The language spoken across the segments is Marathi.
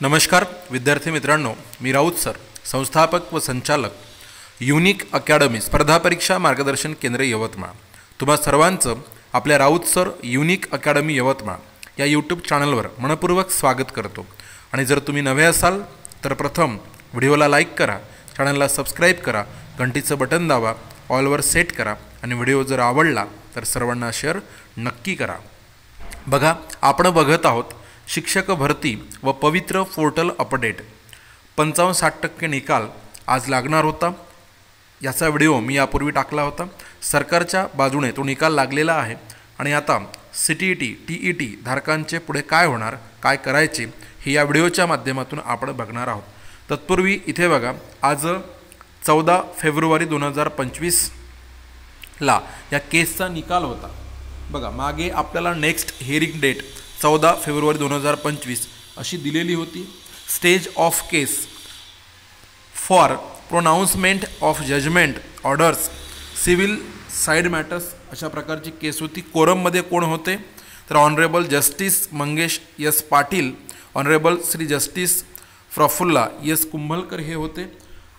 नमस्कार विद्यार्थी मित्रांनो, मी राऊत सर, संस्थापक व संचालक युनिक अकॅडमी स्पर्धा परीक्षा मार्गदर्शन केंद्र यवतमाळ। तुम्हा सर्वांचं आपल्या Raut sir unique academy Yavatmal या यूट्यूब चॅनलवर मनपूर्वक स्वागत करतो। आणि जर तुम्ही नवे असाल तर प्रथम व्हिडिओला लाईक करा, चॅनलला सबस्क्राईब करा, घंटीचं बटन दाबा, ऑलवर सेट करा आणि व्हिडिओ जर आवडला तर सर्वांना शेअर नक्की करा। बघा, आपण बघत आहोत शिक्षक भरती व पवित्र पोर्टल अपडेट 55-60% निकाल आज लागणार होता। याचा व्हिडिओ मी यापूर्वी टाकला होता। सरकारच्या बाजूने तो निकाल लागलेला आहे आणि आता CTET TET धारकांचे पुढे काय होणार, काय करायचे हे या व्हिडिओच्या माध्यमातून आपण बघणार आहोत। तत्पूर्वी इथे बघा, आज 14 फेब्रुवारी 2025 ला या केसचा निकाल होता। बघा, मागे आपल्याला नेक्स्ट हिअरिंग डेट 14 फेब्रुवारी 2025 अशी दिलेली होती। Stage of case for pronouncement of judgment orders civil side matters अशा प्रकारची केस होती। कोरममध्ये कोण होते तर honourable justice Mangesh S Patil, honourable Shri justice Prafulla S Kumbhalkar हे होते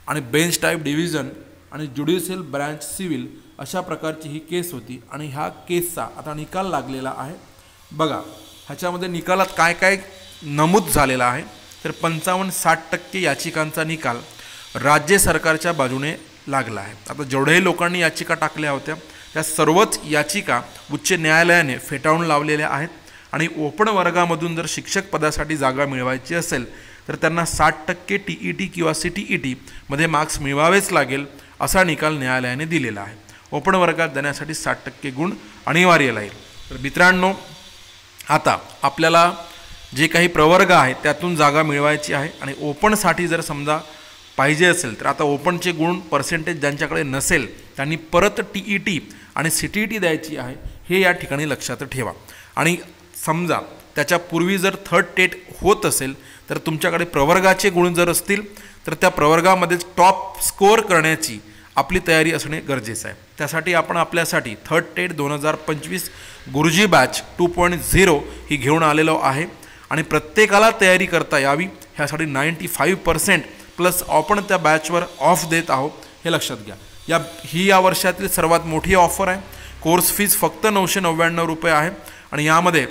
आणि बेंच टाईप डिव्हिजन आणि ज्युडिशियल ब्रँच सिव्हिल अशा प्रकारची ही केस होती। आणि ह्या केसचा आता निकाल लागलेला आहे। बघा, ह्याच्यामध्ये निकालात काय काय नमूद झालेला आहे तर 55-60% याचिकांचा निकाल राज्य सरकारच्या बाजूने लागला आहे। आता जेवढ्याही लोकांनी याचिका टाकल्या होत्या त्या सर्वच याचिका उच्च न्यायालयाने फेटाळून लावलेल्या आहेत। आणि ओपन वर्गामधून जर शिक्षक पदासाठी जागा मिळवायची असेल तर त्यांना 60% TET किंवा CTET मध्ये मार्क्स मिळवावेच लागेल असा निकाल न्यायालयाने दिलेला आहे। ओपन वर्गात जाण्यासाठी 60% गुण अनिवार्य लागेल। तर मित्रांनो, आता आपल्याला जे काही प्रवर्ग आहेत त्यातून जागा मिळवायची आहे आणि ओपनसाठी जर समजा पाहिजे असेल तर आता ओपनचे गुण पर्सेंटेज ज्यांच्याकडे नसेल त्यांनी परत TET आणि CTET द्यायची आहे, हे या ठिकाणी लक्षात ठेवा। आणि समजा त्याच्यापूर्वी जर थर्ड टेट होत असेल तर तुमच्याकडे प्रवर्गाचे गुण जर असतील तर त्या प्रवर्गामध्ये टॉप स्कोअर करण्याची आपली तयारी असणे गरजेचं आहे। त्यासाठी आपण आपल्यासाठी थर्ड टेट 2025 गुरुजी बॅच 2.0 ही घेऊन आलेलो आहे आणि प्रत्येकाला तयारी करता यावी ह्यासाठी 95% प्लस आपण त्या बॅचवर ऑफ देत आहोत, हे लक्षात घ्या। या वर्षातील सर्वात मोठी ऑफर आहे। कोर्स फीज फक्त 999 रुपये आहे आणि यामध्ये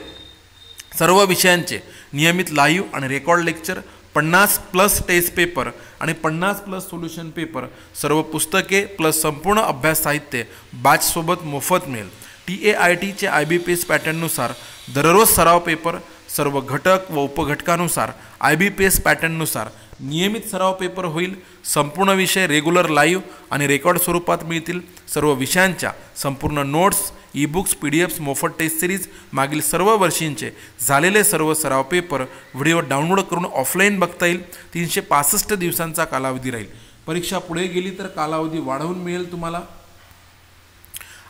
सर्व विषयांचे नियमित लाईव्ह आणि रेकॉर्ड लेक्चर, 50+ टेस्ट पेपर आणि 50+ सोल्युशन पेपर, सर्व पुस्तके प्लस संपूर्ण अभ्यास साहित्य बॅचसोबत मोफत मिळेल। TAITचे IBPS पॅटर्ननुसार दररोज सराव पेपर, सर्व घटक व उपघटकानुसार IBPS पॅटर्ननुसार नियमित सराव पेपर होईल। संपूर्ण विषय रेग्युलर लाईव्ह आणि रेकॉर्ड स्वरूपात मिळतील। सर्व विषयांच्या संपूर्ण नोट्स, ई-बुक्स, PDFs, मोफत टेस्ट सिरीज, मागील सर्व वर्षींचे झालेले सर्व सराव पेपर व्हिडिओ डाउनलोड करून ऑफलाईन बघता येईल। 365 दिवसांचा कालावधी राहील। परीक्षा पुढे गेली तर कालावधी वाढवून मिळेल तुम्हाला।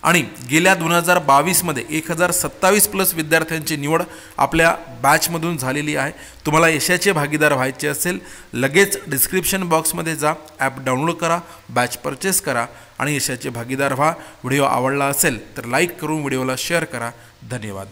आणि गेल्या 2022 मध्ये 1027+ विद्यार्थ्यांची निवड आपल्या बॅचमधून झालेली आहे। तुम्हाला यशाचे भागीदार व्हायचे असेल लगेच डिस्क्रिप्शन बॉक्समध्ये जा, ॲप डाउनलोड करा, बॅच परचेस करा आणि यशाचे भागीदार व्हा। व्हिडिओ आवडला असेल तर लाईक करून व्हिडिओला शेअर करा। धन्यवाद।